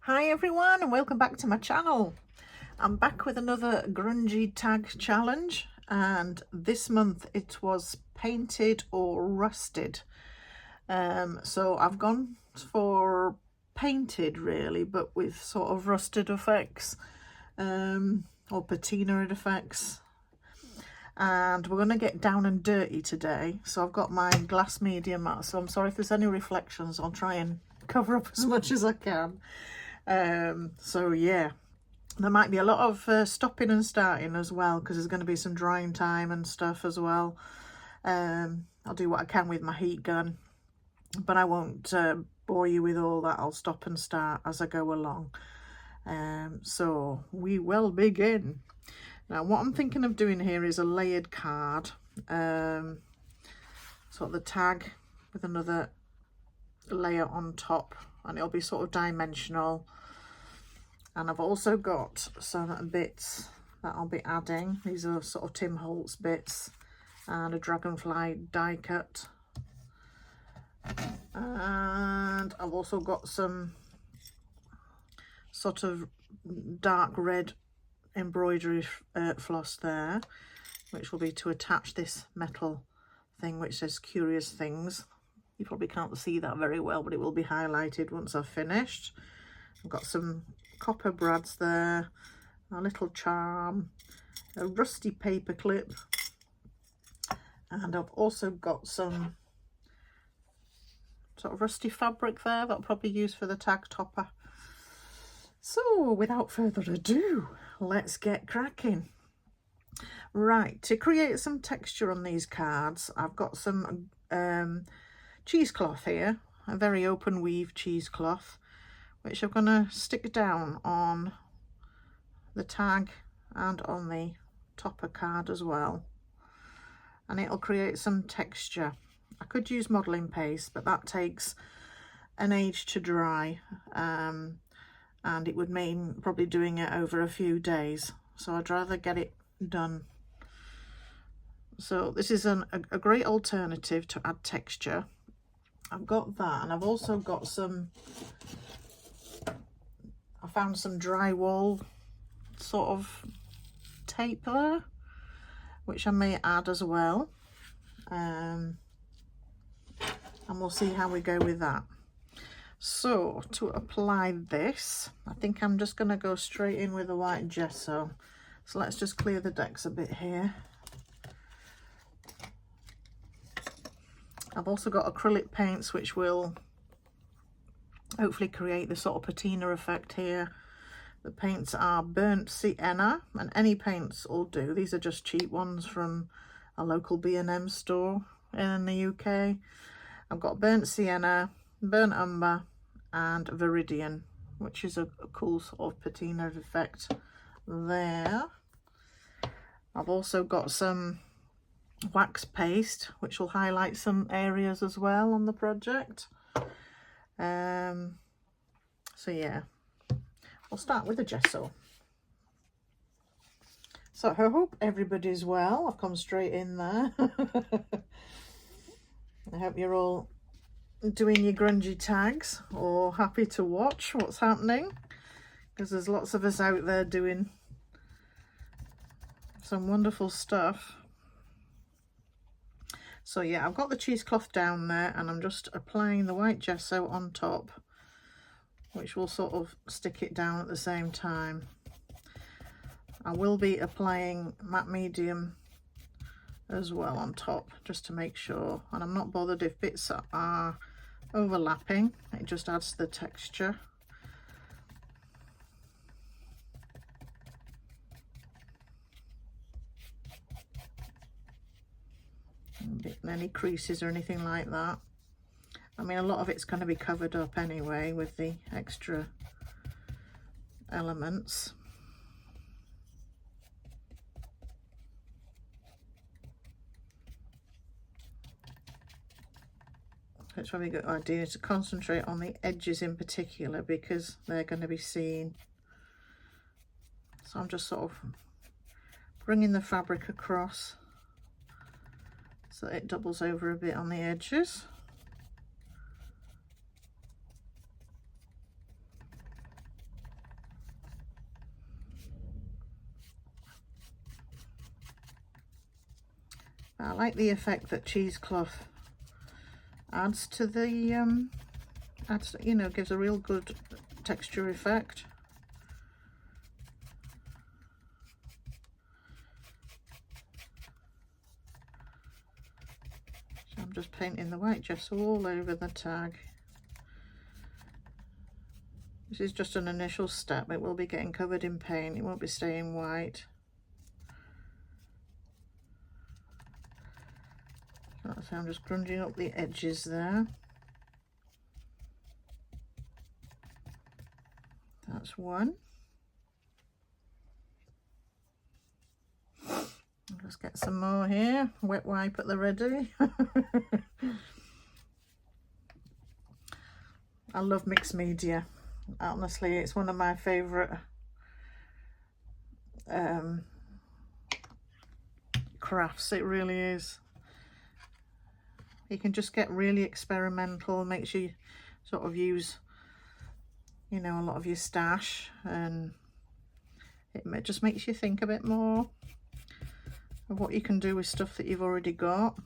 Hi everyone and welcome back to my channel. I'm back with another grungy tag challenge, and this month it was painted or rusted. So I've gone for painted really, but with sort of rusted effects or patina effects. And we're going to get down and dirty today. So I've got my glass medium mat, so I'm sorry if there's any reflections. I'll try and cover up as much as I can. So yeah, there might be a lot of stopping and starting as well, because there's going to be some drying time and stuff as well. I'll do what I can with my heat gun, but I won't bore you with all that. I'll stop and start as I go along. So we will begin. Now what I'm thinking of doing here is a layered card, sort of the tag with another layer on top, and it'll be sort of dimensional. And I've also got some bits that I'll be adding. These are sort of Tim Holtz bits and a dragonfly die cut. And I've also got some sort of dark red embroidery floss there, which will be to attach this metal thing which says Curious Things. You probably can't see that very well, but it will be highlighted once I've finished. I've got some copper brads there, a little charm, a rusty paper clip, and I've also got some sort of rusty fabric there that I'll probably use for the tag topper. So without further ado, let's get cracking. Right, to create some texture on these cards, I've got some cheesecloth here, a very open weave cheesecloth, which I'm going to stick down on the tag and on the topper card as well, and it'll create some texture. I could use modelling paste, but that takes an age to dry, and it would mean probably doing it over a few days, so I'd rather get it done. So this is a great alternative to add texture. I've got that, and I've also got some, I found some drywall sort of tape there, which I may add as well, and we'll see how we go with that. So to apply this, I think I'm just going to go straight in with the white gesso. So let's just clear the decks a bit here. I've also got acrylic paints which will hopefully create the sort of patina effect here. The paints are burnt sienna, and any paints will do. These are just cheap ones from a local B&M store in the UK. I've got burnt sienna, burnt umber and viridian, which is a cool sort of patina effect there. I've also got some wax paste which will highlight some areas as well on the project. So yeah, we'll start with the gesso. So I hope everybody's well. I've come straight in there. I hope you're all doing your grungy tags or happy to watch what's happening, because there's lots of us out there doing some wonderful stuff. So yeah, I've got the cheesecloth down there, and I'm just applying the white gesso on top, which will sort of stick it down at the same time. I will be applying matte medium as well on top, just to make sure, and I'm not bothered if bits are overlapping, it just adds to the texture. Any creases or anything like that. I mean, a lot of it's going to be covered up anyway with the extra elements. It's probably a good idea to concentrate on the edges in particular, because they're going to be seen. So I'm just sort of bringing the fabric across so it doubles over a bit on the edges. I like the effect that cheesecloth adds to the, you know, gives a real good texture effect. So I'm just painting the white gesso all over the tag. This is just an initial step. It will be getting covered in paint. It won't be staying white. So I'm just grunging up the edges there. That's one. I'll just get some more here. Wet wipe at the ready. I love mixed media. Honestly, it's one of my favourite crafts. It really is. You can just get really experimental, makes you sort of use, you know, a lot of your stash, and it just makes you think a bit more of what you can do with stuff that you've already got.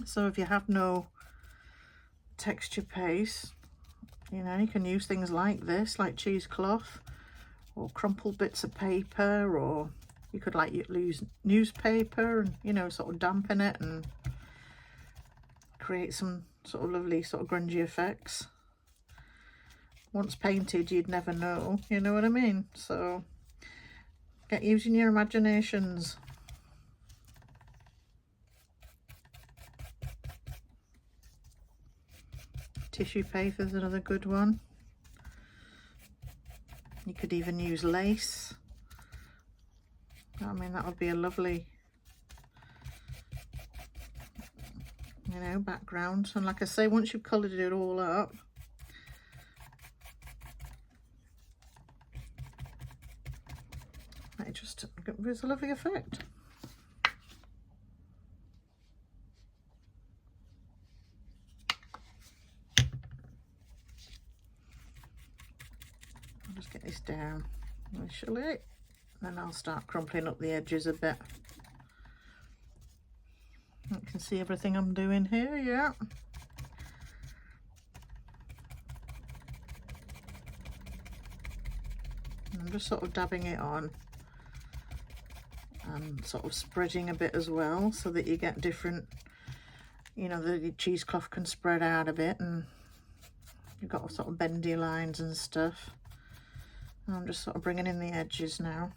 So if you have no texture paste, you know, you can use things like this, like cheesecloth, or crumpled bits of paper, or you could like use newspaper and, you know, sort of dampen it and create some sort of lovely sort of grungy effects. Once painted, you'd never know, you know what I mean? So get using your imaginations. Tissue paper is another good one. You could even use lace. I mean, that would be a lovely, you know, background. And like I say, once you've coloured it all up, it just gives a lovely effect. I'll just get this down initially, then I'll start crumpling up the edges a bit. You can see everything I'm doing here, yeah. I'm just sort of dabbing it on and sort of spreading a bit as well, so that you get different, you know, the cheesecloth can spread out a bit and you've got sort of bendy lines and stuff. And I'm just sort of bringing in the edges now.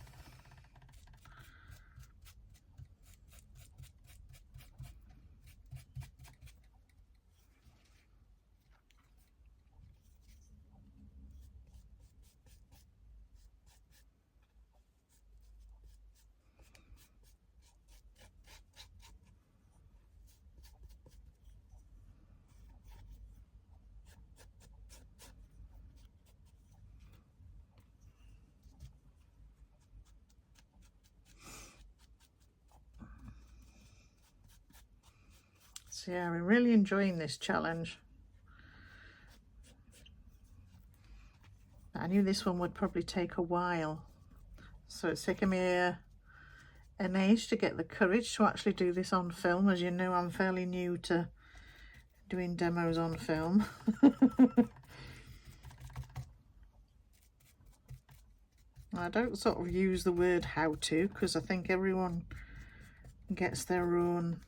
So yeah, I'm really enjoying this challenge. I knew this one would probably take a while, so it's taken me an age to get the courage to actually do this on film. As you know, I'm fairly new to doing demos on film. I don't sort of use the word how to, because I think everyone gets their own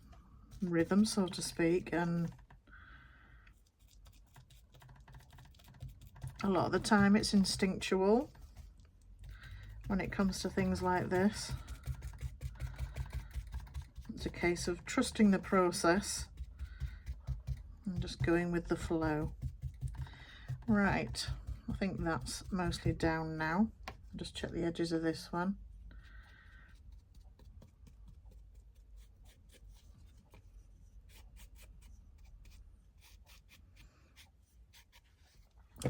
rhythm, so to speak, and a lot of the time it's instinctual when it comes to things like this. It's a case of trusting the process and just going with the flow. Right, I think that's mostly down now. I'll just check the edges of this one.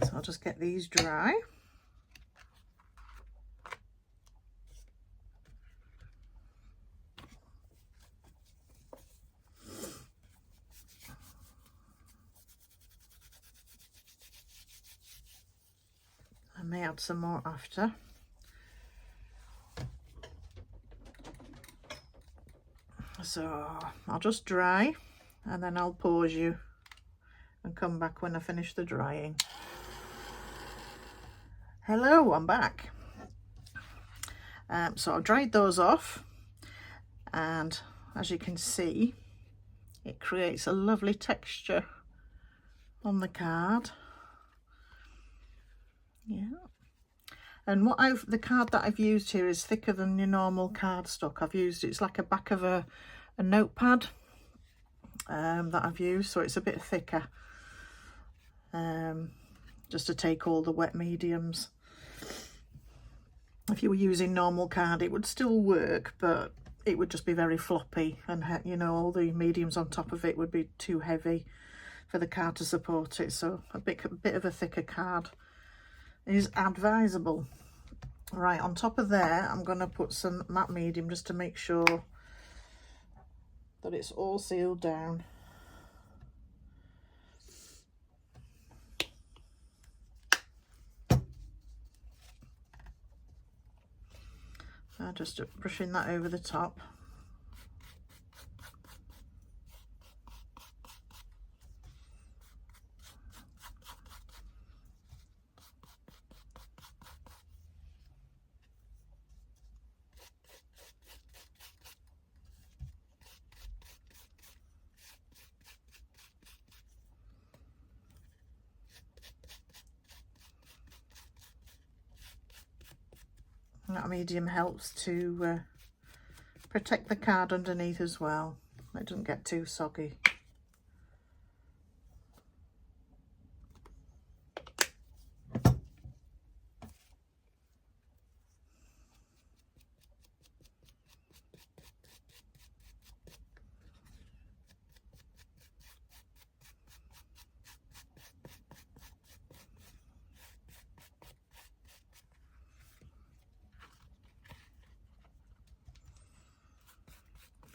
So I'll just get these dry. I may add some more after. So I'll just dry and then I'll pause you and come back when I finish the drying. Hello, I'm back. So I've dried those off, and as you can see, it creates a lovely texture on the card. Yeah. And the card that I've used here is thicker than your normal cardstock. It's like a back of a notepad that I've used, so it's a bit thicker, just to take all the wet mediums. If you were using normal card, it would still work, but it would just be very floppy, and you know, all the mediums on top of it would be too heavy for the card to support it. So a bit of a thicker card is advisable. Right, on top of there, I'm going to put some matte medium just to make sure that it's all sealed down. Just brushing that over the top. That medium helps to protect the card underneath as well. It doesn't get too soggy.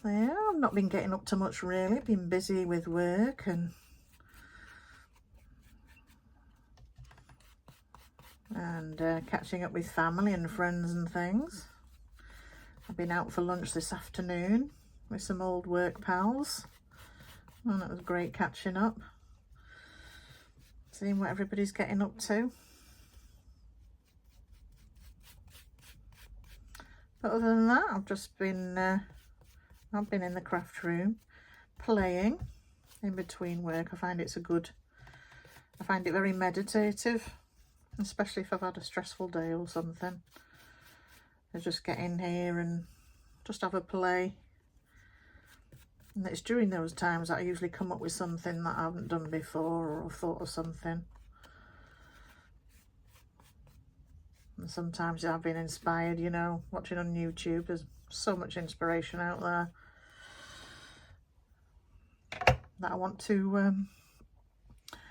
Yeah, I've not been getting up to much really, been busy with work and catching up with family and friends and things. I've been out for lunch this afternoon with some old work pals, and it was great catching up, seeing what everybody's getting up to. But other than that, I've just been in the craft room playing in between work. I find it very meditative, especially if I've had a stressful day or something. I just get in here and just have a play. And it's during those times that I usually come up with something that I haven't done before, or I've thought of something. And sometimes I've been inspired, you know, watching on YouTube. There's so much inspiration out there that I want to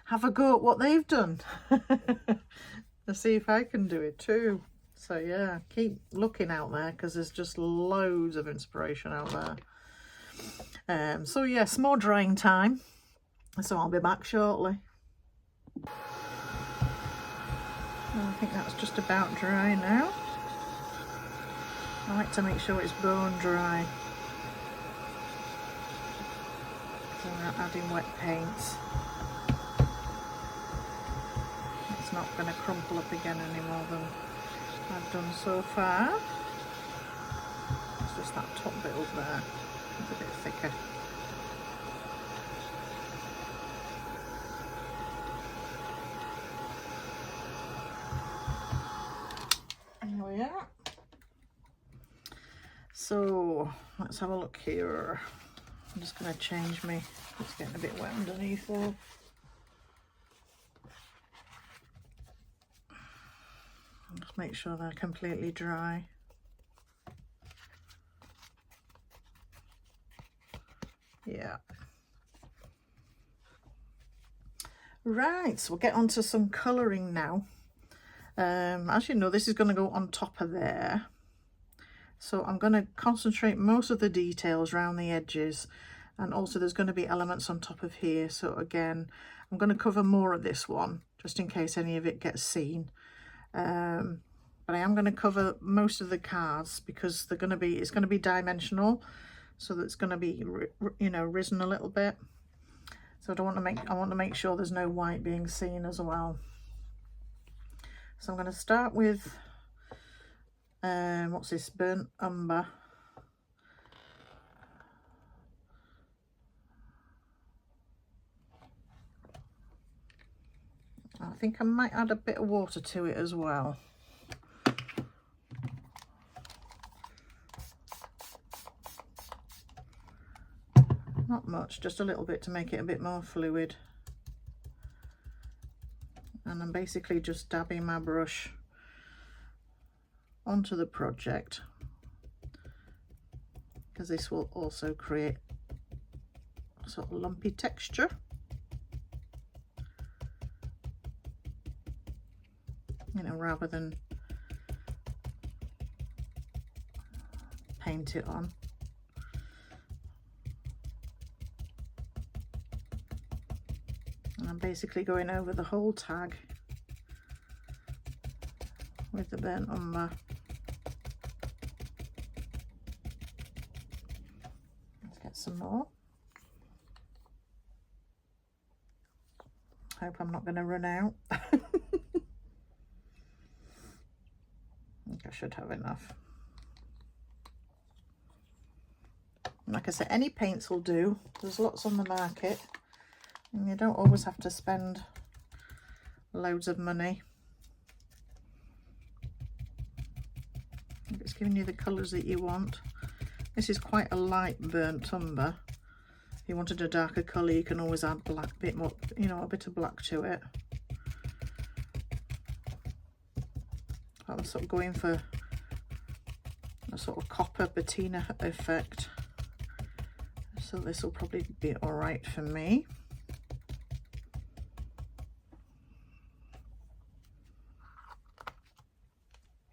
have a go at what they've done to see if I can do it too. So yeah, keep looking out there, because there's just loads of inspiration out there. So yes, more drying time, so I'll be back shortly. I think that's just about dry now. I like to make sure it's bone dry, so we're not adding wet paints. It's not going to crumple up again any more than I've done so far. It's just that top bit up there, it's a bit thicker. There we are. So let's have a look here. I'm just going to change me. It's getting a bit wet underneath there. Just make sure they're completely dry. Yeah. Right, so we'll get on to some colouring now. As you know, this is going to go on top of there. So I'm going to concentrate most of the details around the edges, and also there's going to be elements on top of here. So again, I'm going to cover more of this one just in case any of it gets seen. But I am going to cover most of the cards because it's going to be dimensional. so that it's going to be, you know, risen a little bit. So I want to make sure there's no white being seen as well. So I'm going to start with what's this, burnt umber. I think I might add a bit of water to it as well. Not much, just a little bit to make it a bit more fluid. And I'm basically just dabbing my brush onto the project, because this will also create a sort of lumpy texture. You know, rather than paint it on. And I'm basically going over the whole tag with the burnt umber. Let's get some more. Hope I'm not going to run out. I think I should have enough. Like I said, any paints will do. There's lots on the market, and you don't always have to spend loads of money. If it's giving you the colours that you want. This is quite a light burnt umber. If you wanted a darker colour, you can always add black, bit more, you know, a bit of black to it. I'm sort of going for a sort of copper patina effect. So this will probably be all right for me.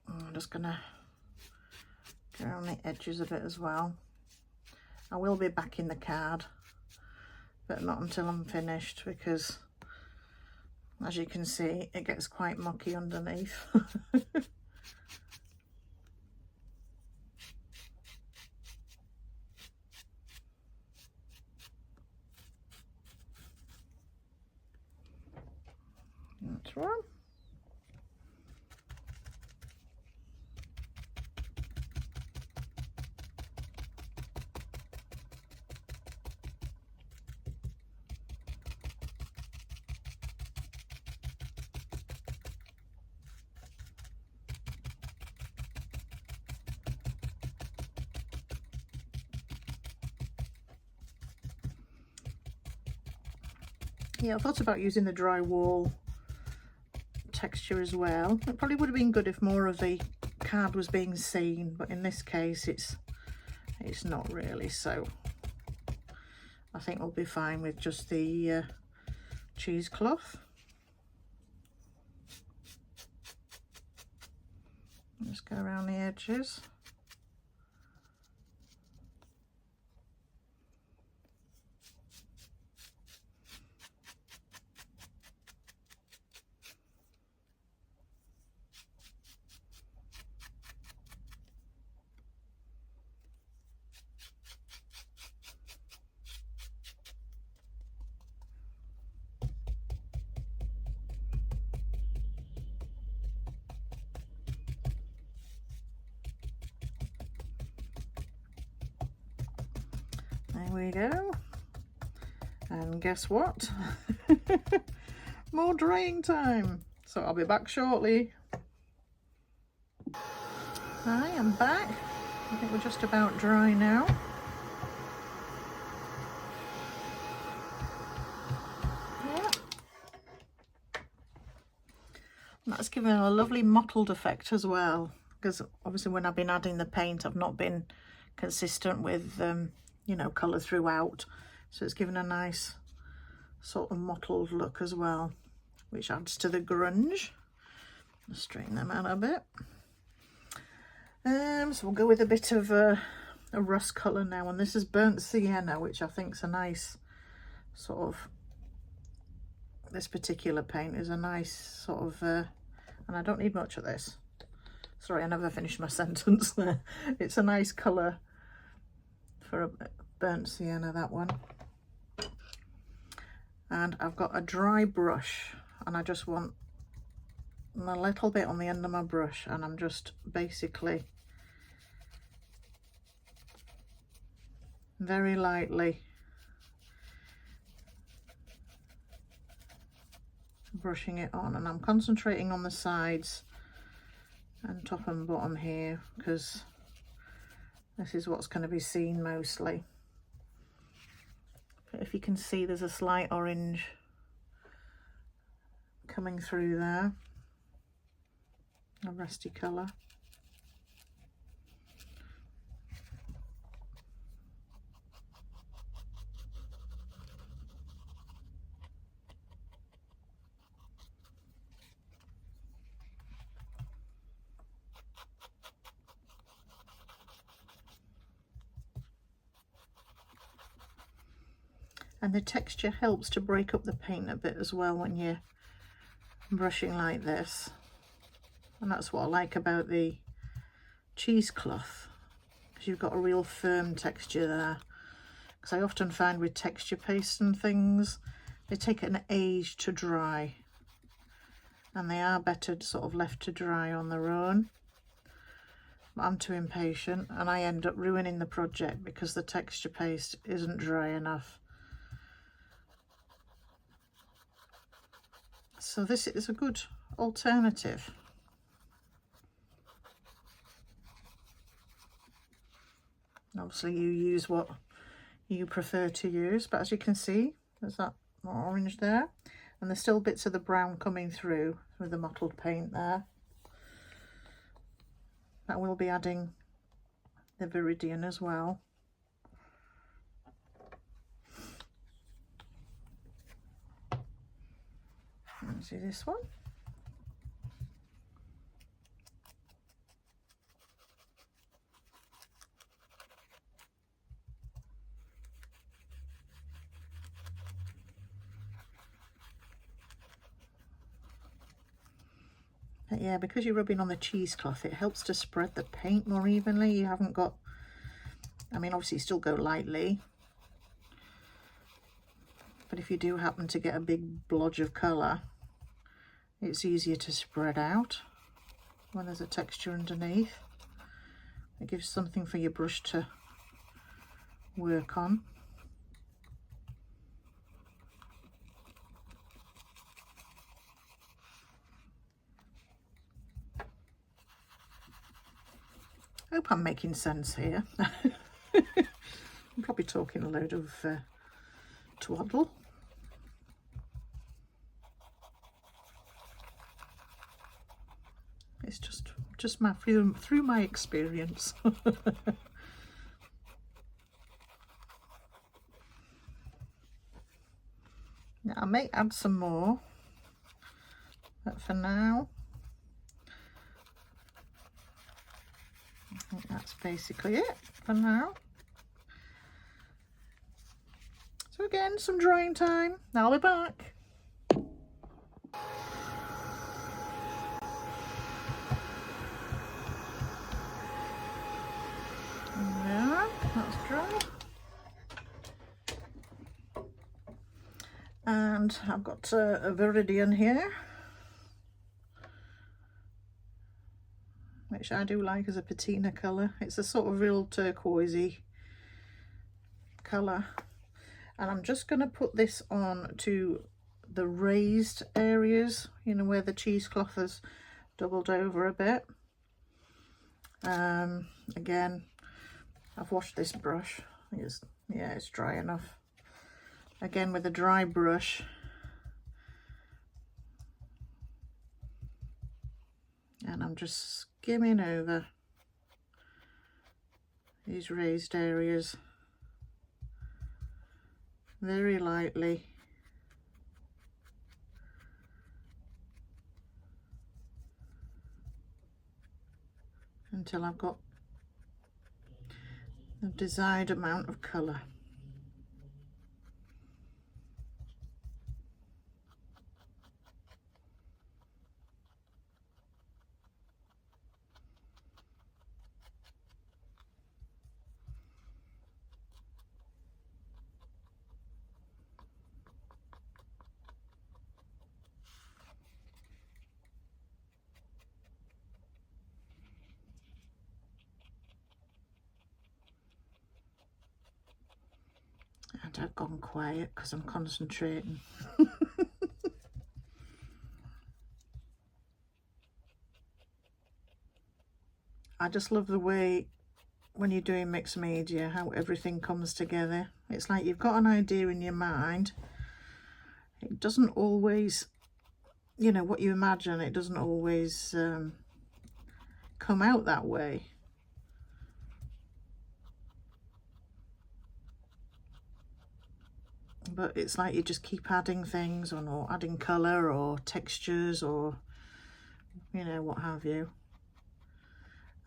I'm just gonna go around the edges a bit as well. I will be back in the card, but not until I'm finished, because as you can see, it gets quite mucky underneath. That's one. Yeah, I thought about using the drywall texture as well. It probably would have been good if more of the card was being seen, but in this case it's not really, so I think we'll be fine with just the cheesecloth. Just go around the edges. There we go. And guess what? More drying time. So I'll be back shortly. Hi, I'm back. I think we're just about dry now. Yeah. And that's given a lovely mottled effect as well, because obviously when I've been adding the paint, I've not been consistent with you know, colour throughout, so it's given a nice sort of mottled look as well, which adds to the grunge. Let's straighten them out a bit. So we'll go with a bit of a rust colour now, and this is burnt sienna, which I think is a nice sort of, this particular paint is a nice sort of, and I don't need much of this. Sorry, I never finished my sentence there. It's a nice colour for a burnt sienna, that one. And I've got a dry brush, and I just want a little bit on the end of my brush, and I'm just basically very lightly brushing it on, and I'm concentrating on the sides and top and bottom here because this is what's going to be seen mostly. But if you can see, there's a slight orange coming through there, a rusty colour. And the texture helps to break up the paint a bit as well when you're brushing like this. And that's what I like about the cheesecloth, because you've got a real firm texture there. Because I often find with texture paste and things, they take an age to dry, and they are better sort of left to dry on their own. But I'm too impatient, and I end up ruining the project because the texture paste isn't dry enough. So this is a good alternative. Obviously you use what you prefer to use, but as you can see, there's that orange there, and there's still bits of the brown coming through with the mottled paint there. That will be adding the viridian as well. See this one? But yeah, because you're rubbing on the cheesecloth, it helps to spread the paint more evenly. You haven't got, I mean, obviously you still go lightly, but if you do happen to get a big blotch of colour, it's easier to spread out when there's a texture underneath. It gives something for your brush to work on. I hope I'm making sense here. I'm probably talking a load of twaddle. It's just my through my experience. Now I may add some more, but for now I think that's basically it for now. So again, some drying time. Now I'll be back. There, that's dry. And I've got a viridian here, which I do like as a patina colour. It's a sort of real turquoisey colour. And I'm just going to put this on to the raised areas, you know, where the cheesecloth has doubled over a bit. Again, I've washed this brush. It's dry enough. Again, with a dry brush, and I'm just skimming over these raised areas very lightly, until I've got the desired amount of colour. I've gone quiet because I'm concentrating. I just love the way when you're doing mixed media, how everything comes together. It's like you've got an idea in your mind. It doesn't always, you know, what you imagine, it doesn't always come out that way. But it's like you just keep adding things on, or adding colour or textures or, you know, what have you.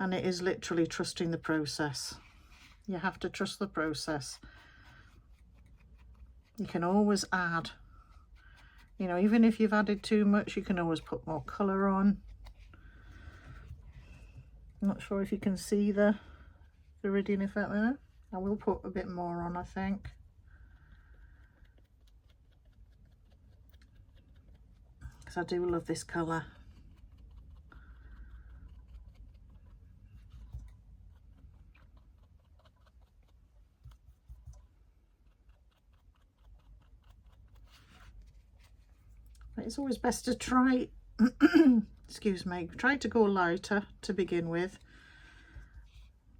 And it is literally trusting the process. You have to trust the process. You can always add, you know, even if you've added too much, you can always put more colour on. I'm not sure if you can see the viridian effect there. I will put a bit more on, I think. Because I do love this colour. But it's always best to try, excuse me, try to go lighter to begin with.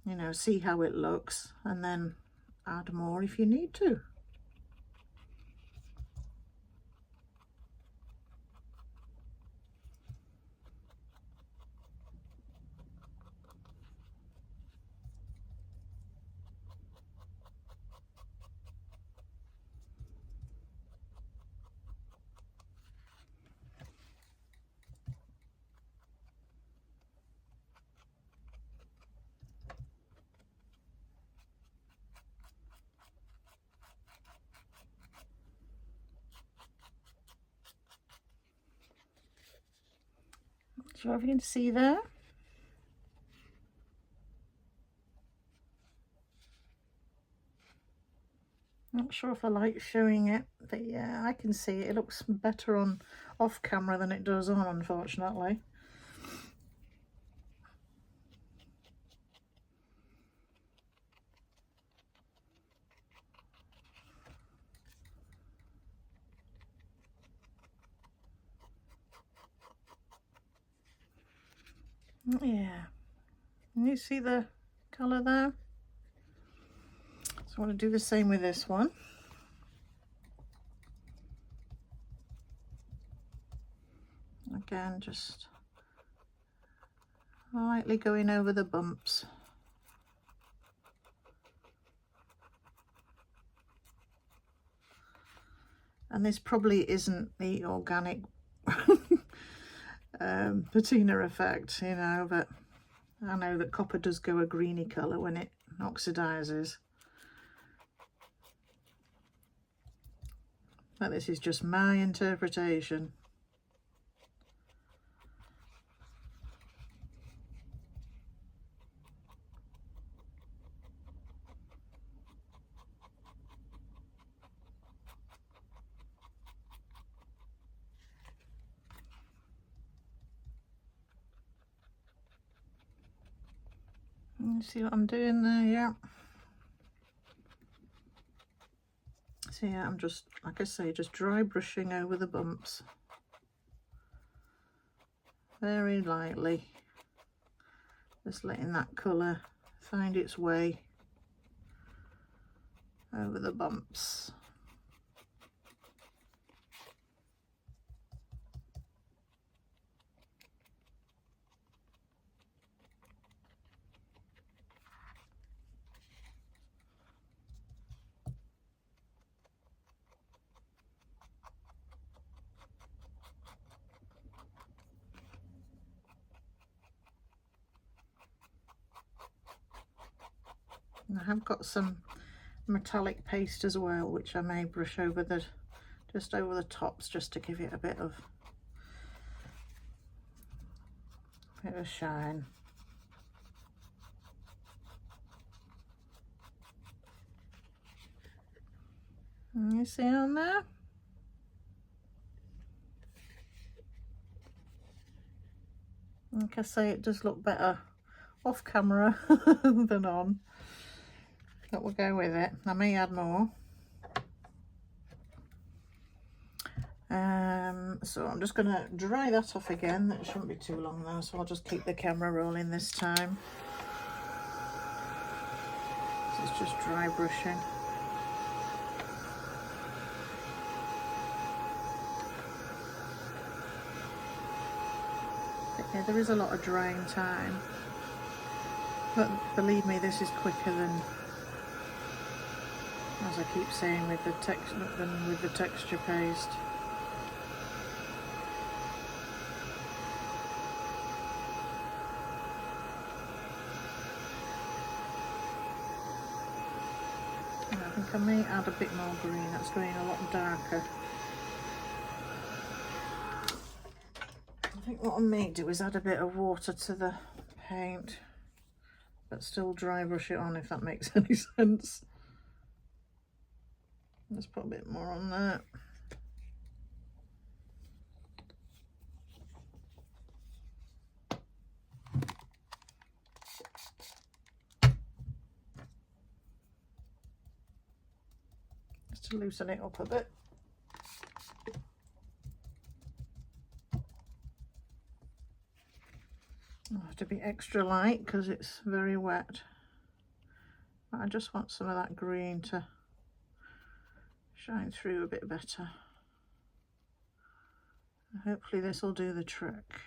You know, see how it looks and then add more if you need to. Sure if you can see there. Not sure if I like showing it, but yeah, I can see it. It looks better on off camera than it does on, unfortunately. Yeah, can you see the colour there? So I want to do the same with this one. Again, just lightly going over the bumps. And this probably isn't the organic patina effect, you know, but I know that copper does go a greeny colour when it oxidizes. But this is just my interpretation. You see what I'm doing there? Yeah. So yeah, I'm just, like I say, just dry brushing over the bumps. Very lightly. Just letting that colour find its way over the bumps. I have got some metallic paste as well, which I may brush over the, just over the tops, just to give it a bit of shine. And you see on there? Like I say, it does look better off camera than on. But we'll go with it. I may add more. So I'm just going to dry that off again. It shouldn't be too long now, so I'll just keep the camera rolling this time. It's just dry brushing. But yeah, there is a lot of drying time, but believe me, this is quicker than, as I keep saying, with the texture paste. I think I may add a bit more green. That's going a lot darker. I think what I may do is add a bit of water to the paint, but still dry brush it on, if that makes any sense. Let's put a bit more on that. Just to loosen it up a bit. I have to be extra light because it's very wet. But I just want some of that green to shine through a bit better. Hopefully this will do the trick.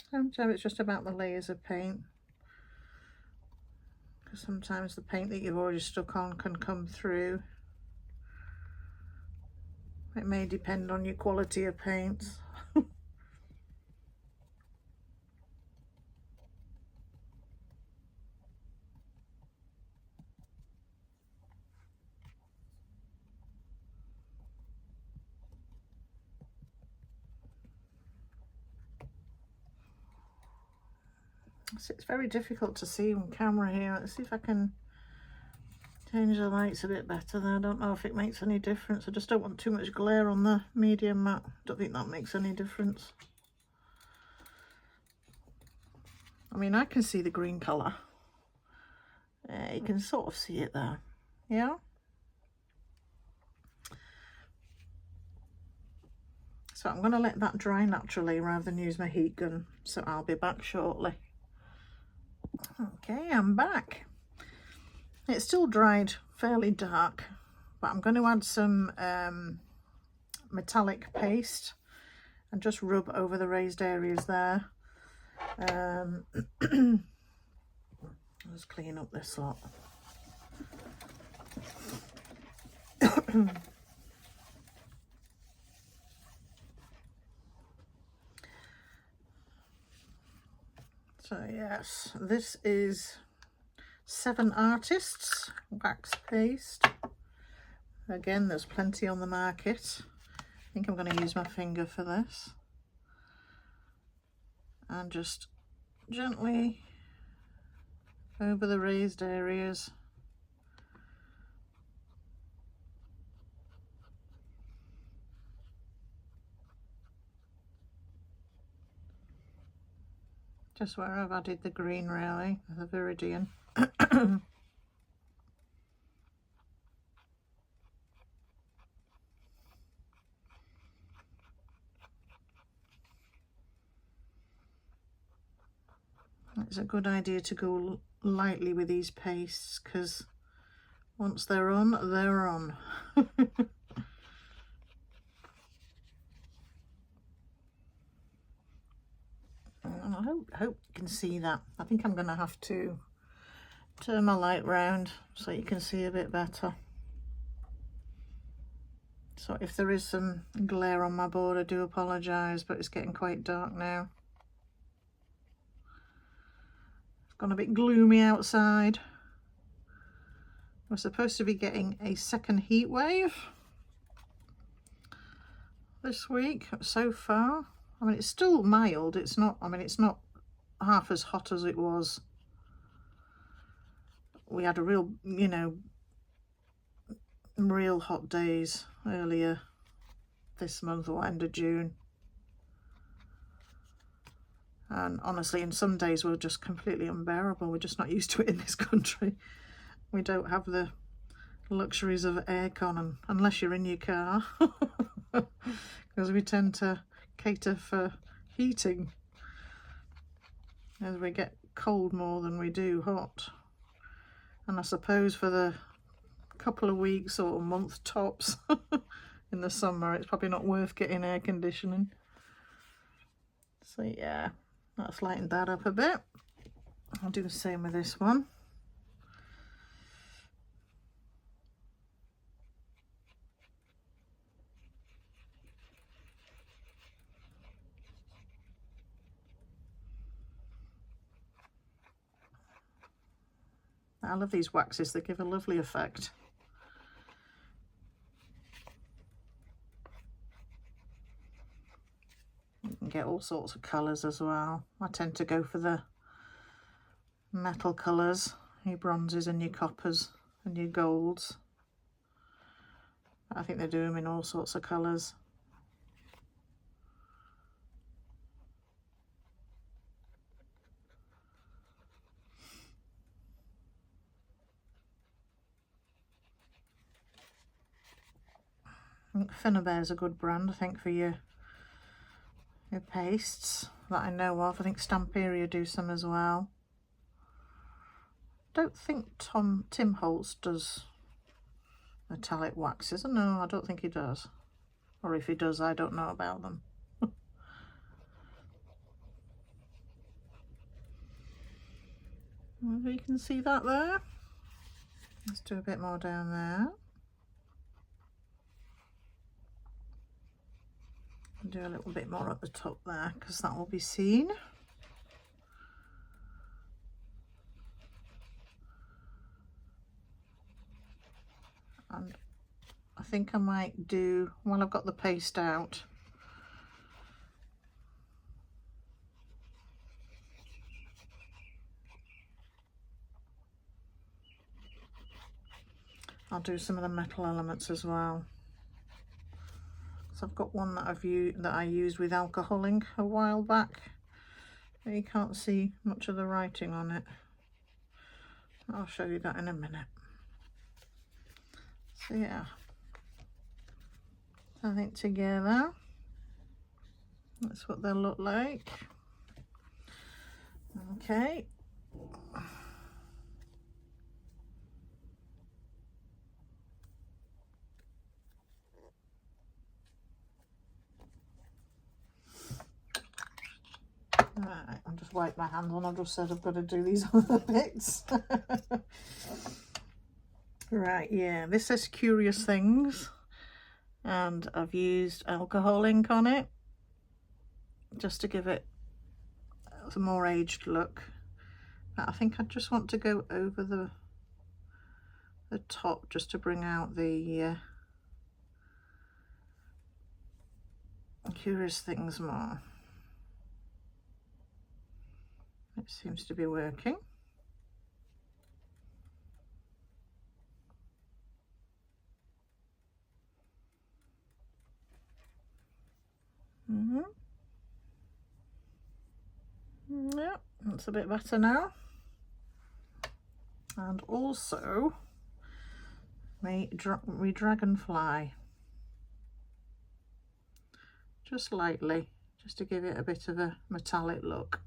Sometimes it's just about the layers of paint, because sometimes the paint that you've already stuck on can come through. It may depend on your quality of paints. It's very difficult to see on camera here. Let's see if I can change the lights a bit better there. I don't know if it makes any difference. I just don't want too much glare on the medium matte. Don't think that makes any difference. I mean, I can see the green colour. You can sort of see it there. Yeah? So I'm going to let that dry naturally rather than use my heat gun. So I'll be back shortly. Okay, I'm back. It's still dried fairly dark, but I'm going to add some metallic paste and just rub over the raised areas there. Let's clean up this lot. So yes, this is 7 Artists wax paste. Again, there's plenty on the market. I think I'm going to use my finger for this. And just gently over the raised areas. Just where I've added the green, really, the Viridian. It's a good idea to go lightly with these pastes, because once they're on, they're on. I hope you can see that. I think I'm going to have to turn my light round so you can see a bit better. So if there is some glare on my board, I do apologise, but it's getting quite dark now. It's gone a bit gloomy outside. We're supposed to be getting a second heat wave this week so far. I mean, it's still mild. It's not, I mean, it's not half as hot as it was. We had a real, you know, real hot days earlier this month or end of June. And honestly, in some days we're just completely unbearable. We're just not used to it in this country. We don't have the luxuries of aircon, and unless you're in your car, because we tend to cater for heating as we get cold more than we do hot. And I suppose for the couple of weeks or a month tops in the summer, it's probably not worth getting air conditioning. So yeah, let's lighten that up a bit. I'll do the same with this one. I love these waxes, they give a lovely effect. You can get all sorts of colours as well. I tend to go for the metal colours, your bronzes and your coppers and your golds. I think they do them in all sorts of colours. I think Finnabair is a good brand, I think, for your pastes that I know of. I think Stamperia do some as well. Don't think Tim Holtz does metallic waxes. No, I don't think he does. Or if he does, I don't know about them. You can see that there. Let's do a bit more down there. Do a little bit more at the top there, because that will be seen. And I think I might do, while I've got the paste out, I'll do some of the metal elements as well. So I've got one that I used with alcohol ink a while back. But you can't see much of the writing on it. I'll show you that in a minute. So yeah, I think together that's what they'll look like. Okay. Right, I'll just wipe my hands on. I just said I've got to do these other bits. Right, yeah, this says Curious Things, and I've used alcohol ink on it just to give it a more aged look. But I think I just want to go over the top just to bring out the Curious Things more. It seems to be working. Yeah, that's a bit better now. And also my dragonfly, just lightly, just to give it a bit of a metallic look.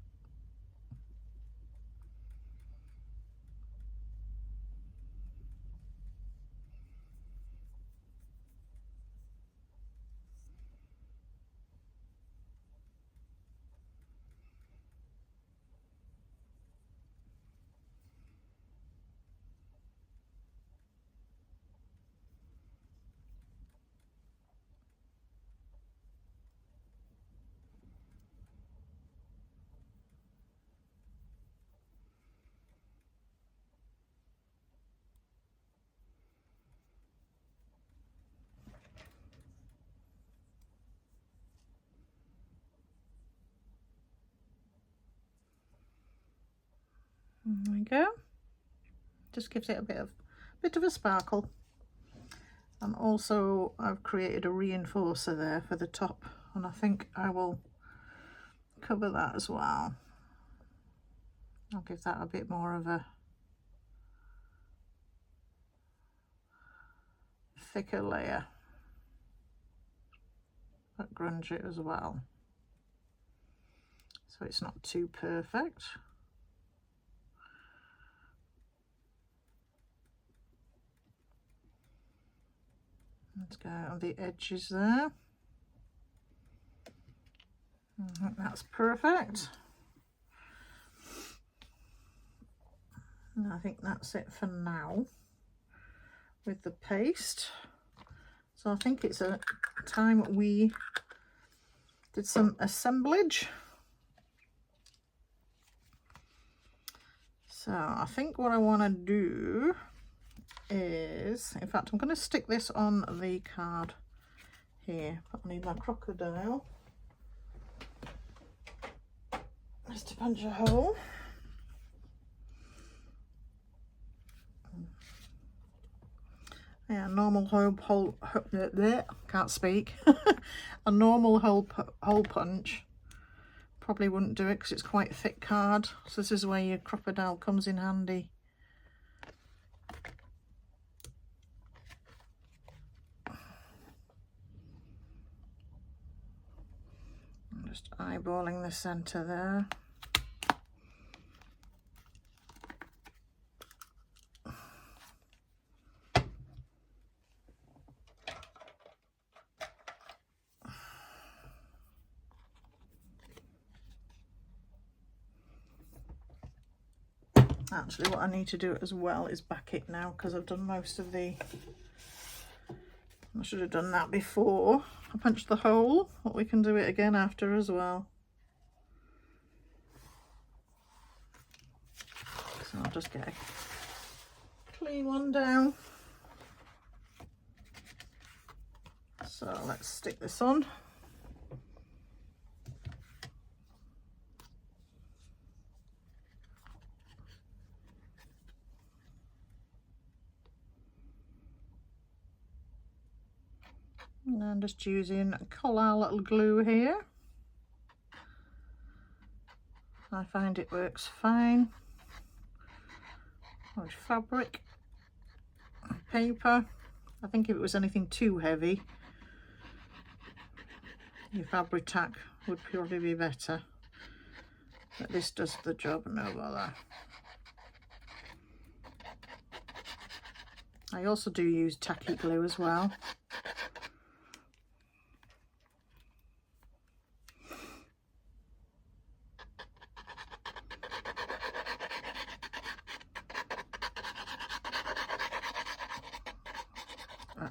There we go. Just gives it a bit of a sparkle. And also I've created a reinforcer there for the top, and I think I will cover that as well. I'll give that a bit more of a thicker layer, but grunge it as well, so it's not too perfect. Let's go on the edges there. I think that's perfect. And I think that's it for now with the paste. So I think it's a time we did some assemblage. So I think what I want to do is, in fact, I'm going to stick this on the card here, but I need my crocodile just to punch a hole. Yeah, normal hole can't speak. A normal hole punch probably wouldn't do it because it's quite a thick card, so this is where your crocodile comes in handy. I'm just eyeballing the center there. Actually, what I need to do as well is back it now, because I've done most of the... I should have done that before I punched the hole, but we can do it again after as well. So I'll just get a clean one down. So let's stick this on. And I'm just using Gayle glue here. I find it works fine with fabric, paper. I think if it was anything too heavy, your fabric tack would probably be better. But this does the job, no bother. I also do use tacky glue as well.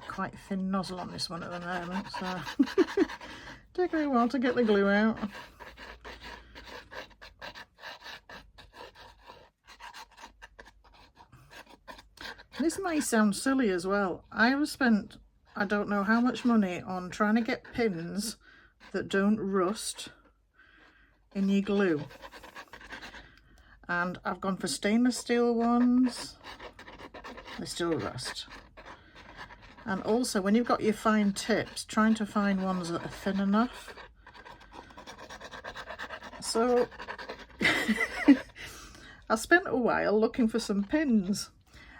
Quite thin nozzle on this one at the moment, so take me a while to get the glue out. This may sound silly as well. I have spent I don't know how much money on trying to get pins that don't rust in your glue, and I've gone for stainless steel ones. They still rust. And also, when you've got your fine tips, trying to find ones that are thin enough. So I spent a while looking for some pins,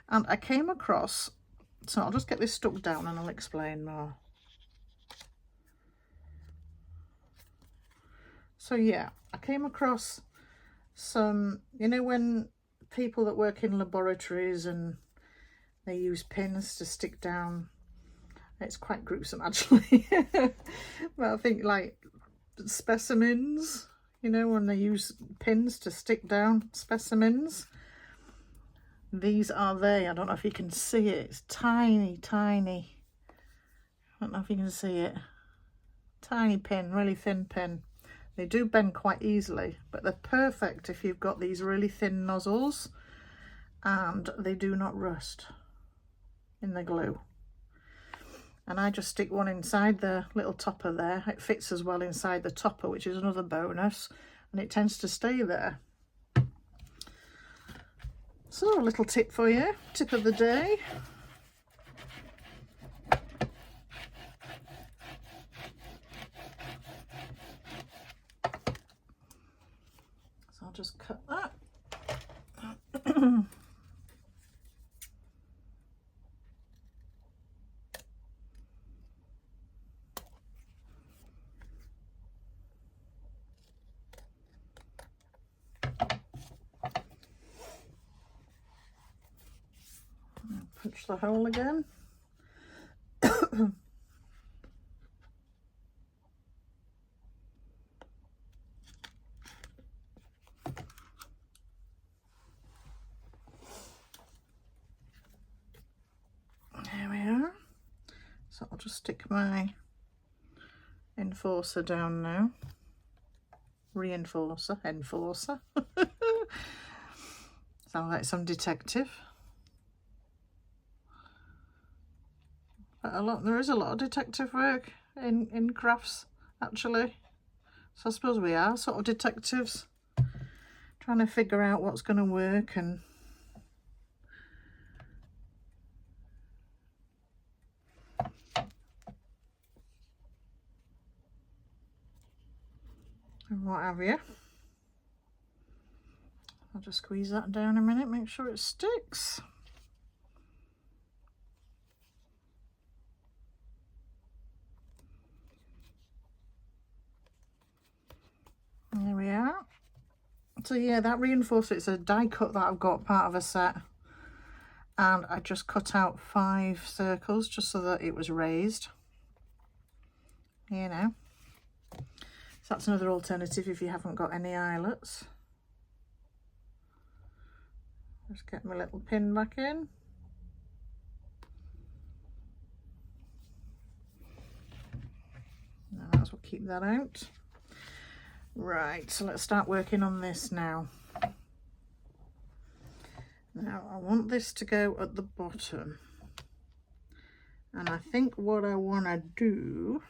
and I came across, so I'll just get this stuck down and I'll explain more. So yeah, I came across some, you know, when people that work in laboratories and they use pins to stick down. It's quite gruesome actually. But I think like specimens, you know, when they use pins to stick down specimens. These are they. I don't know if you can see it. It's tiny, tiny. I don't know if you can see it. Tiny pin, really thin pin. They do bend quite easily, but they're perfect if you've got these really thin nozzles, and they do not rust in the glue. And I just stick one inside the little topper there. It fits as well inside the topper, which is another bonus, and it tends to stay there. So a little tip for you, tip of the day. So I'll just cut that. Punch the hole again. There we are. So I'll just stick my enforcer down now. Reinforcer, enforcer. Sound like some detective. But there is a lot of detective work in crafts, actually. So I suppose we are sort of detectives, trying to figure out what's going to work and what have you. I'll just squeeze that down a minute, make sure it sticks. There we are. So yeah, that reinforcer, it's a die cut that I've got, part of a set. And I just cut out 5 circles just so that it was raised. You know. So that's another alternative if you haven't got any eyelets. Just get my little pin back in. Now that's what keep that out. Right, so let's start working on this now. Now I want this to go at the bottom. And I think what I want to do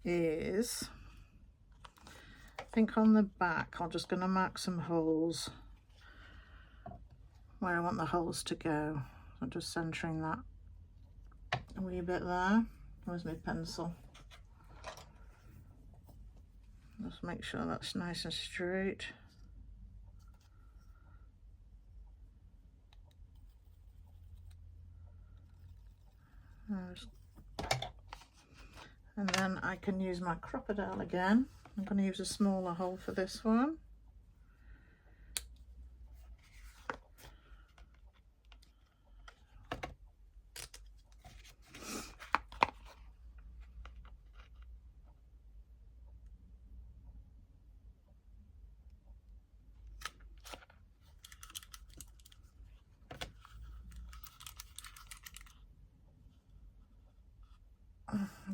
is, I think on the back, I'm just going to mark some holes where I want the holes to go. I'm just centering that a wee bit there. Where's my pencil? Just make sure that's nice and straight. And then I can use my crocodile again. I'm going to use a smaller hole for this one.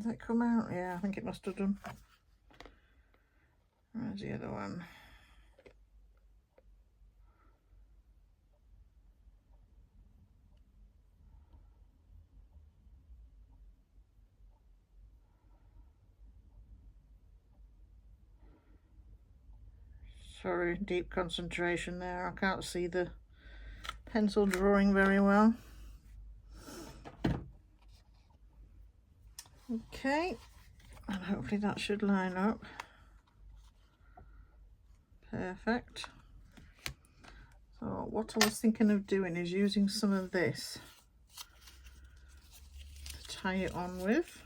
Did it come out? Yeah, I think it must have done. Where's the other one? Sorry, deep concentration there. I can't see the pencil drawing very well. Okay, and hopefully that should line up. Perfect. So what I was thinking of doing is using some of this to tie it on with.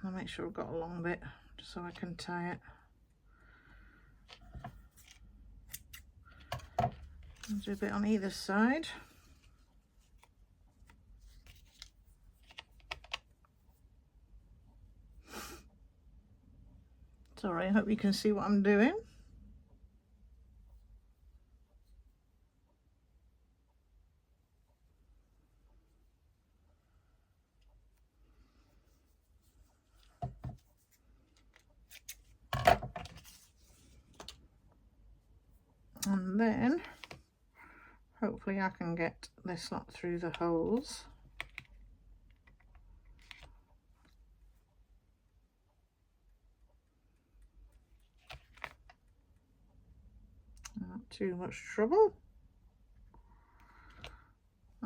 I'll make sure I've got a long bit just so I can tie it. I'll do a bit on either side. Sorry, I hope you can see what I'm doing. And then hopefully I can get this lot through the holes. Not too much trouble.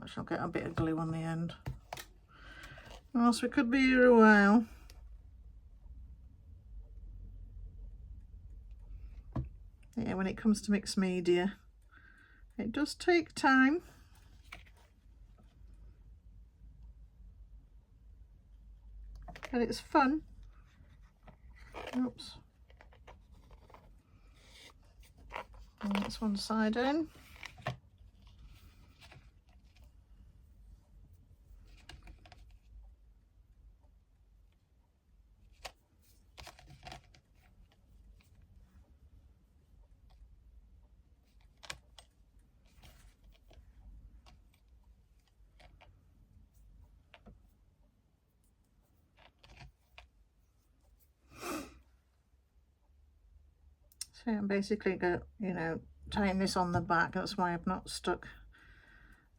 I shall get a bit of glue on the end, or else we could be here a while. Yeah, when it comes to mixed media, it does take time. But it's fun. Oops. And that's one side in. So I'm basically got, you know, tying this on the back. That's why I've not stuck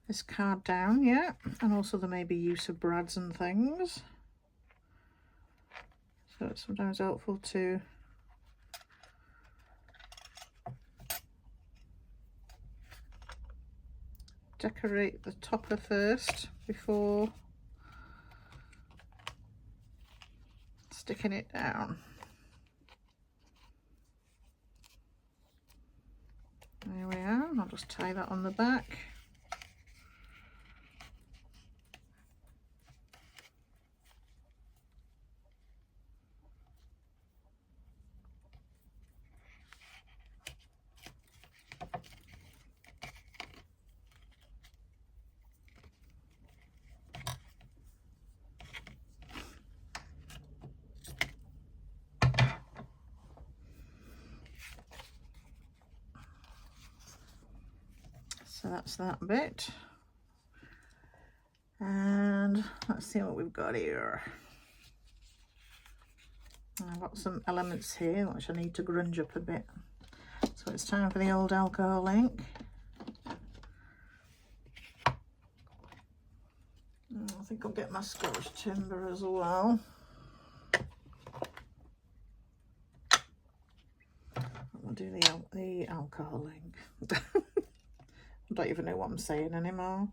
this card down yet. And also there may be use of brads and things. So it's sometimes helpful to decorate the topper first before sticking it down. There we are. I'll just tie that on the back. So that's that bit. And let's see what we've got here. I've got some elements here which I need to grunge up a bit. So it's time for the old alcohol ink. I think I'll get my Scotch timber as well. I'll do the alcohol ink. I don't even know what I'm saying anymore.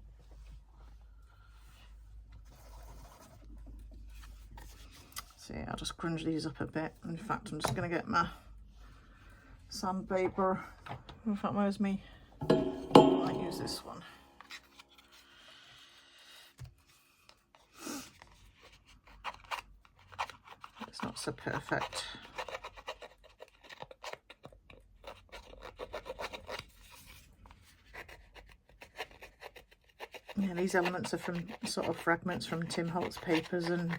So yeah, I'll just grunge these up a bit. In fact, I'm just going to get my sandpaper. In fact, where's me? I might use this one. It's not so perfect. Yeah, these elements are from sort of fragments from Tim Holtz papers and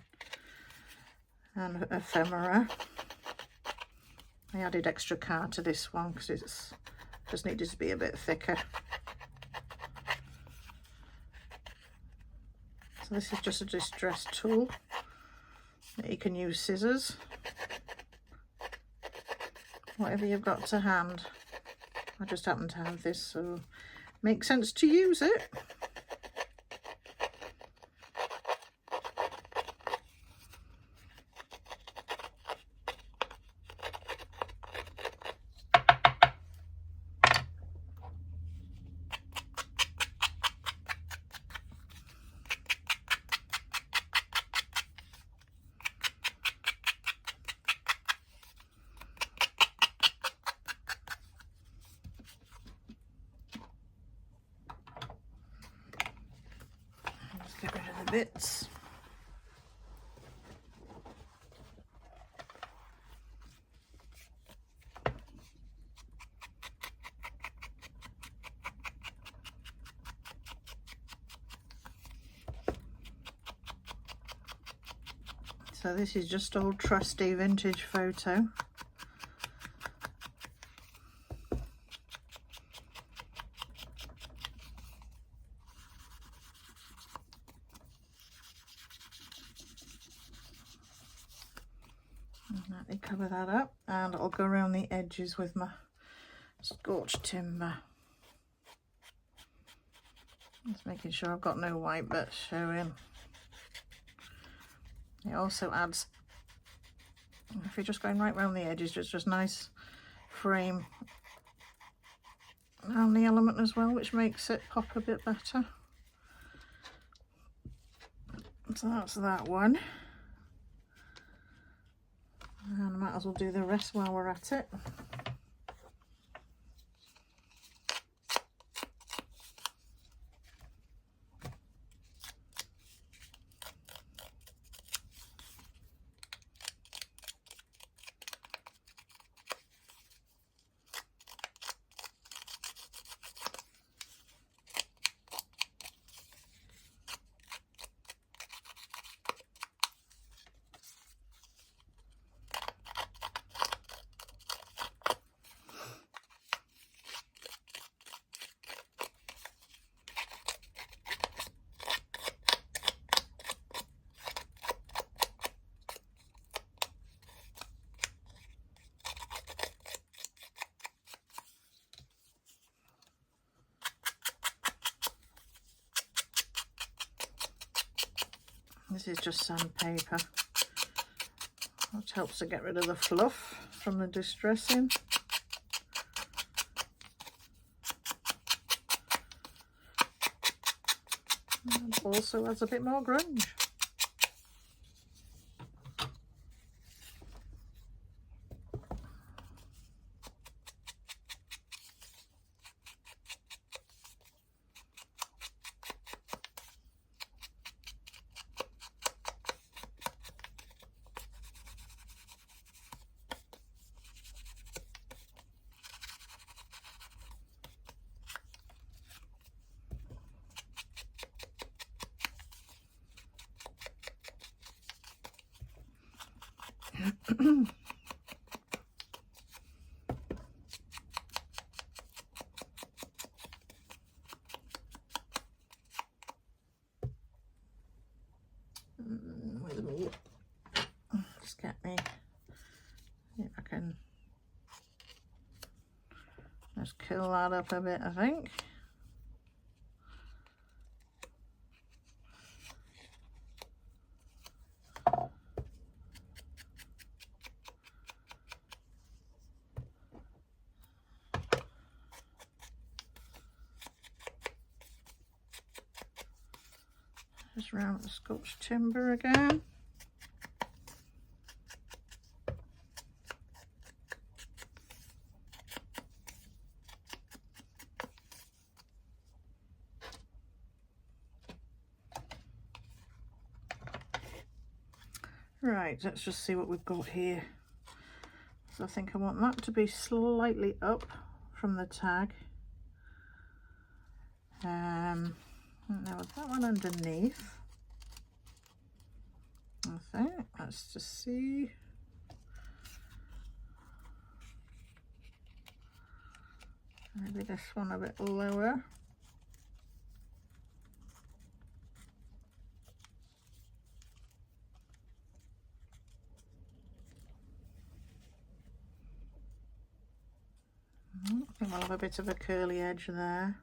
ephemera. I added extra card to this one because it's just needed to be a bit thicker. So this is just a distress tool. You can use scissors, whatever you've got to hand. I just happen to have this, so it makes sense to use it. Get rid of the bits. So this is just old trusty vintage photo. Let me cover that up, and I'll go around the edges with my Scotch timber. Just making sure I've got no white bits showing. It also adds, if you're just going right round the edges, just nice frame around the element as well, which makes it pop a bit better. So that's that one. And I might as well do the rest while we're at it. This is just sandpaper, which helps to get rid of the fluff from the distressing. And also adds a bit more grunge. With me, just get me, see if I can just curl that up a bit, I think. Just round the Scotch timber again. Right, let's just see what we've got here. So I think I want that to be slightly up from the tag. Now with that one underneath, I think, let's just see. Maybe this one a bit lower. I think we'll have a bit of a curly edge there.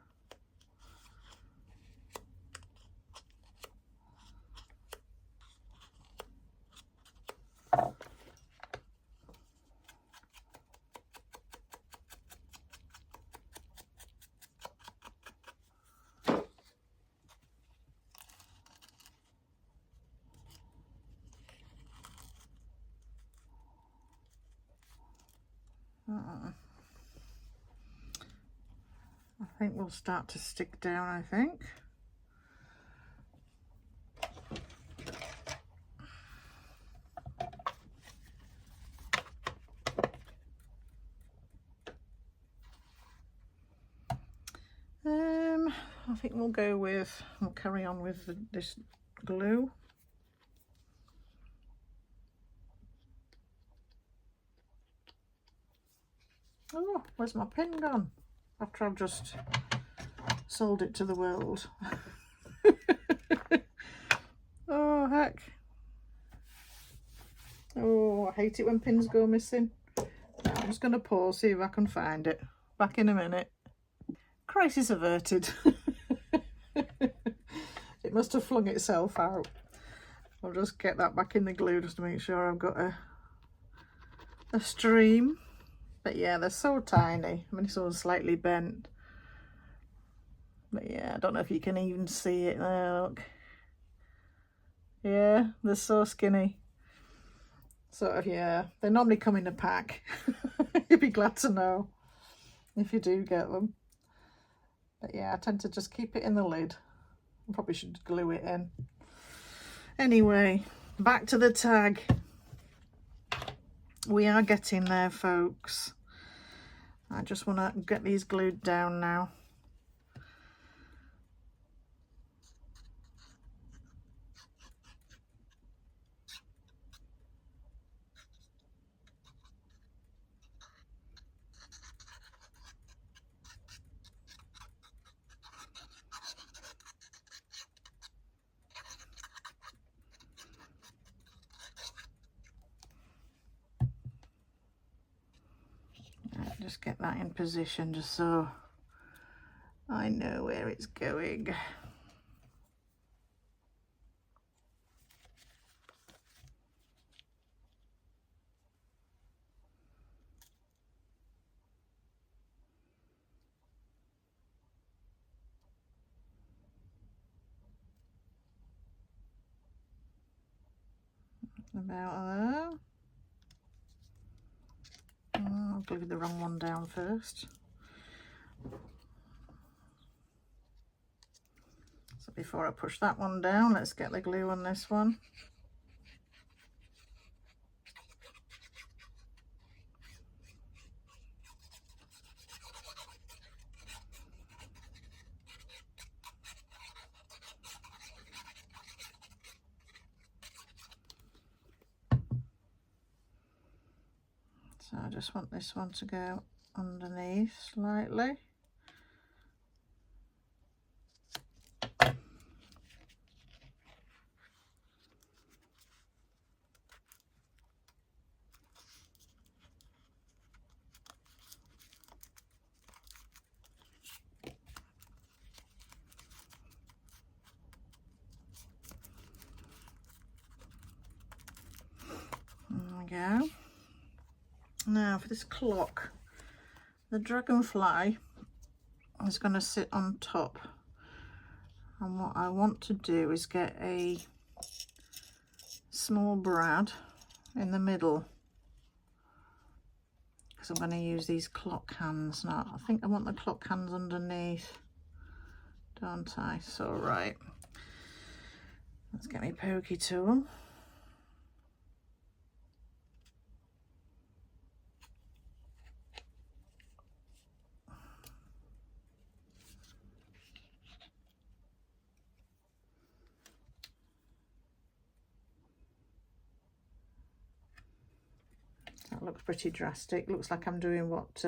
I think we'll start to stick down, I think. I think we'll carry on with this glue. Oh, where's my pin gone? After I've just sold it to the world. Oh, heck. Oh, I hate it when pins go missing. I'm just going to pause, see if I can find it. Back in a minute. Crisis averted. It must have flung itself out. I'll just get that back in the glue just to make sure I've got a stream. But yeah, they're so tiny. I mean, it's all slightly bent. But yeah, I don't know if you can even see it there, look. Yeah, they're so skinny. Sort of, yeah. They normally come in a pack. You'd be glad to know if you do get them. But yeah, I tend to just keep it in the lid. I probably should glue it in. Anyway, back to the tag. We are getting there, folks. I just want to get these glued down now. Just get that in position just so I know where it's going. About there. I'll glue the wrong one down first. So before I push that one down, let's get the glue on this one. So I just want this one to go underneath slightly. There we go. Now for this clock, the dragonfly is going to sit on top, and what I want to do is get a small brad in the middle, because I'm going to use these clock hands now. I think I want the clock hands underneath, don't I? So right, let's get my pokey tool. That looks pretty drastic. Looks like I'm doing what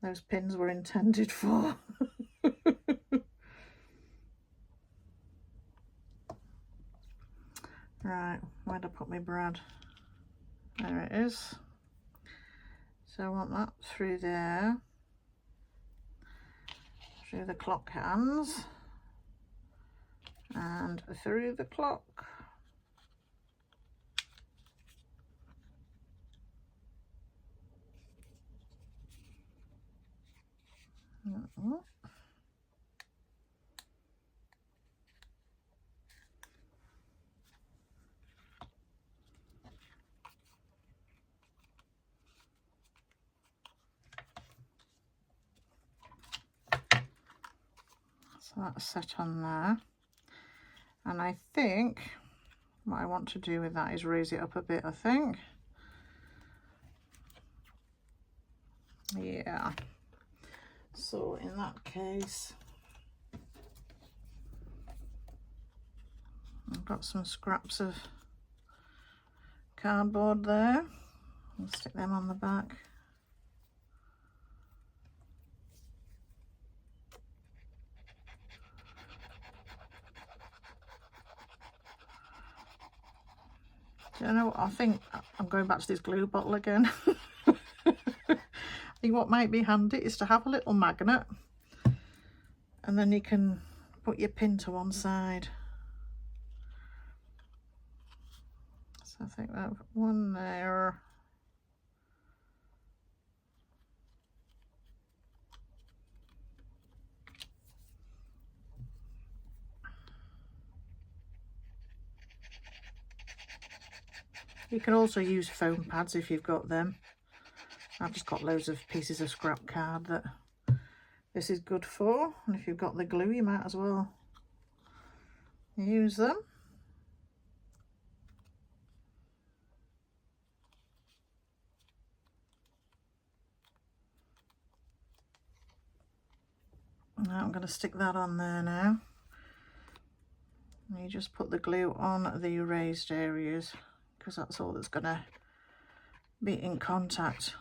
those pins were intended for. Right, where'd I put my brad? There it is. So I want that through there, through the clock hands, and through the clock. So that's set on there, and I think what I want to do with that is raise it up a bit, I think. Yeah, so in that case I've got some scraps of cardboard there. I'll stick them on the back. Do you know what? I think I'm going back to this glue bottle again. I think what might be handy is to have a little magnet, and then you can put your pin to one side. So I think that one there. You can also use foam pads if you've got them. I've just got loads of pieces of scrap card that this is good for, and if you've got the glue you might as well use them. Now I'm going to stick that on there now. And you just put the glue on the raised areas because that's all that's going to be in contact.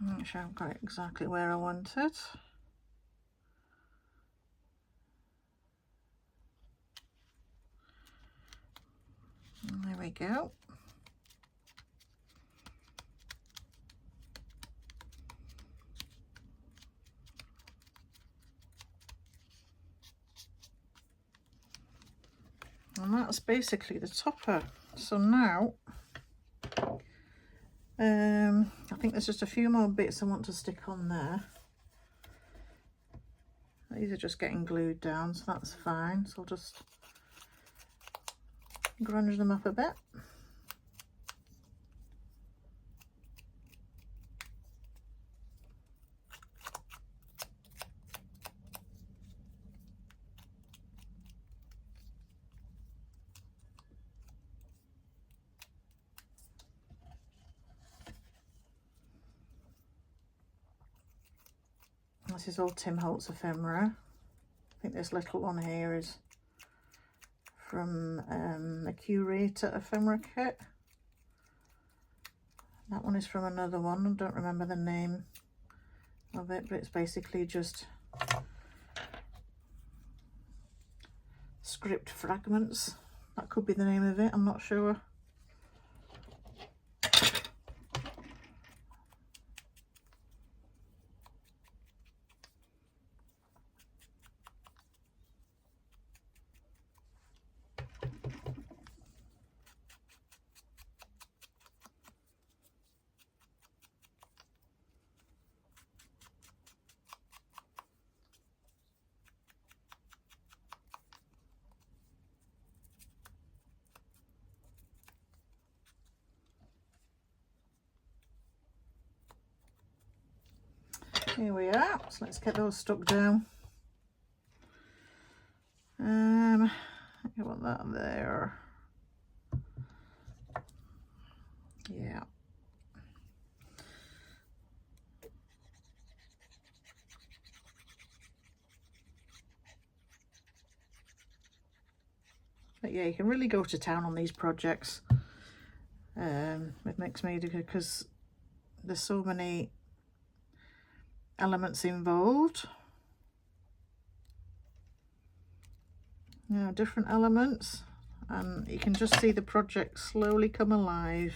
Make sure I've got it exactly where I want it. And there we go. And that's basically the topper. So now, I think there's just a few more bits I want to stick on there. These are just getting glued down, so that's fine. So I'll just grunge them up a bit. This is all Tim Holtz ephemera. I think this little one here is from the Curator ephemera kit. That one is from another one. I don't remember the name of it, but it's basically just script fragments. That could be the name of it, I'm not sure. Here we are, so let's get those stuck down. I want that there. Yeah. But yeah, you can really go to town on these projects with mixed media because there's so many elements involved. You know, different elements, and you can just see the project slowly come alive.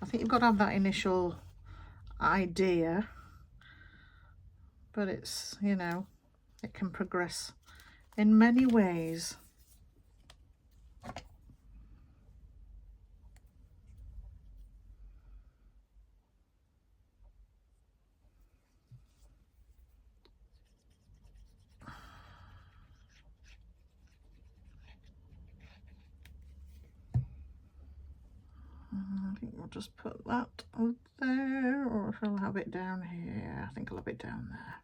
I think you've got to have that initial idea, but it's, you know, it can progress in many ways. I think we'll just put that up there, or shall I have it down here? I think I'll have it down there.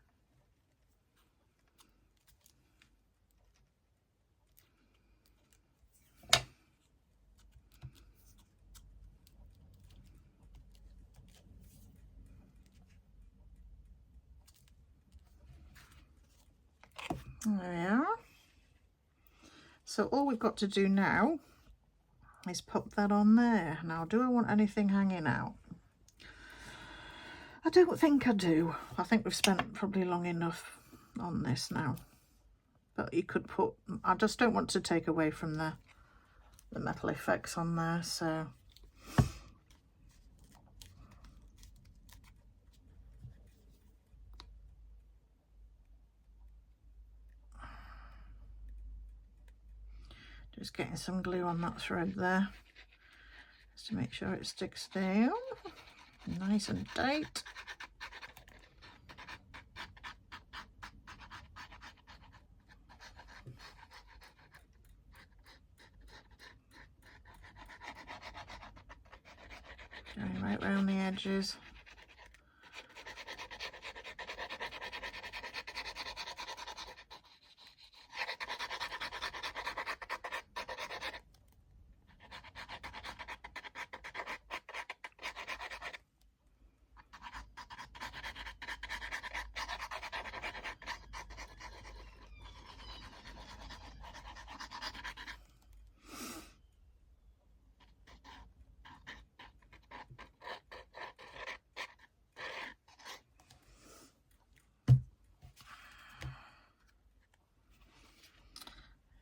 There we are. So all we've got to do now is put that on there. Now, do I want anything hanging out? I don't think I do. I think we've spent probably long enough on this now. But you could put, I just don't want to take away from the metal effects on there, so. Just getting some glue on that thread there, just to make sure it sticks down nice and tight. Going right round the edges.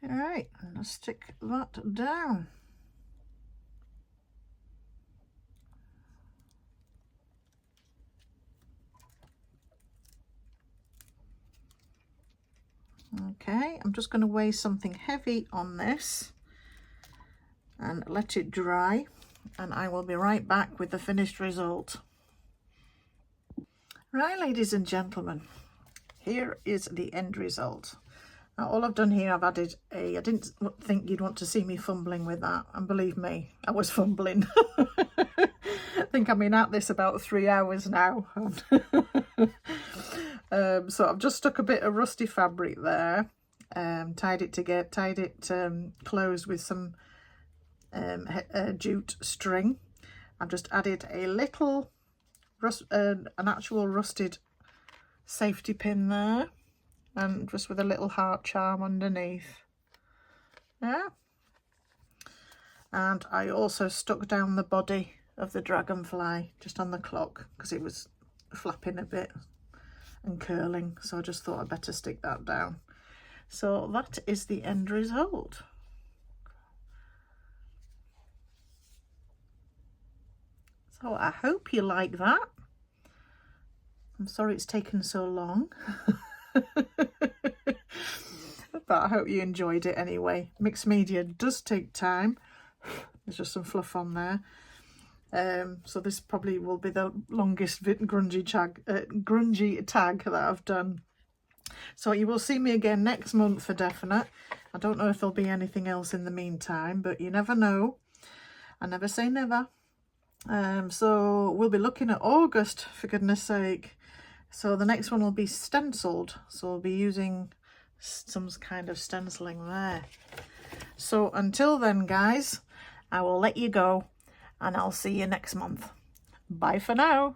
All right, and I'll stick that down. Okay, I'm just going to weigh something heavy on this and let it dry, and I will be right back with the finished result. Right, ladies and gentlemen, here is the end result. Now, all I've done here, I've added I didn't think you'd want to see me fumbling with that, and believe me, I was fumbling. I think I've been at this about 3 hours now. So I've just stuck a bit of rusty fabric there, tied it closed with some jute string. I've just added a little an actual rusted safety pin there, and just with a little heart charm underneath. Yeah. And I also stuck down the body of the dragonfly just on the clock because it was flapping a bit and curling, so I just thought I'd better stick that down. So that is the end result. So I hope you like that. I'm sorry it's taken so long. But I hope you enjoyed it anyway. Mixed media does take time. There's just some fluff on there. So this probably will be the longest grungy tag that I've done. So you will see me again next month for definite. I don't know if there'll be anything else in the meantime, but you never know. I never say never. So we'll be looking at August, for goodness sake. So the next one will be stenciled. So we'll be using some kind of stenciling there. So until then, guys, I will let you go, and I'll see you next month. Bye for now.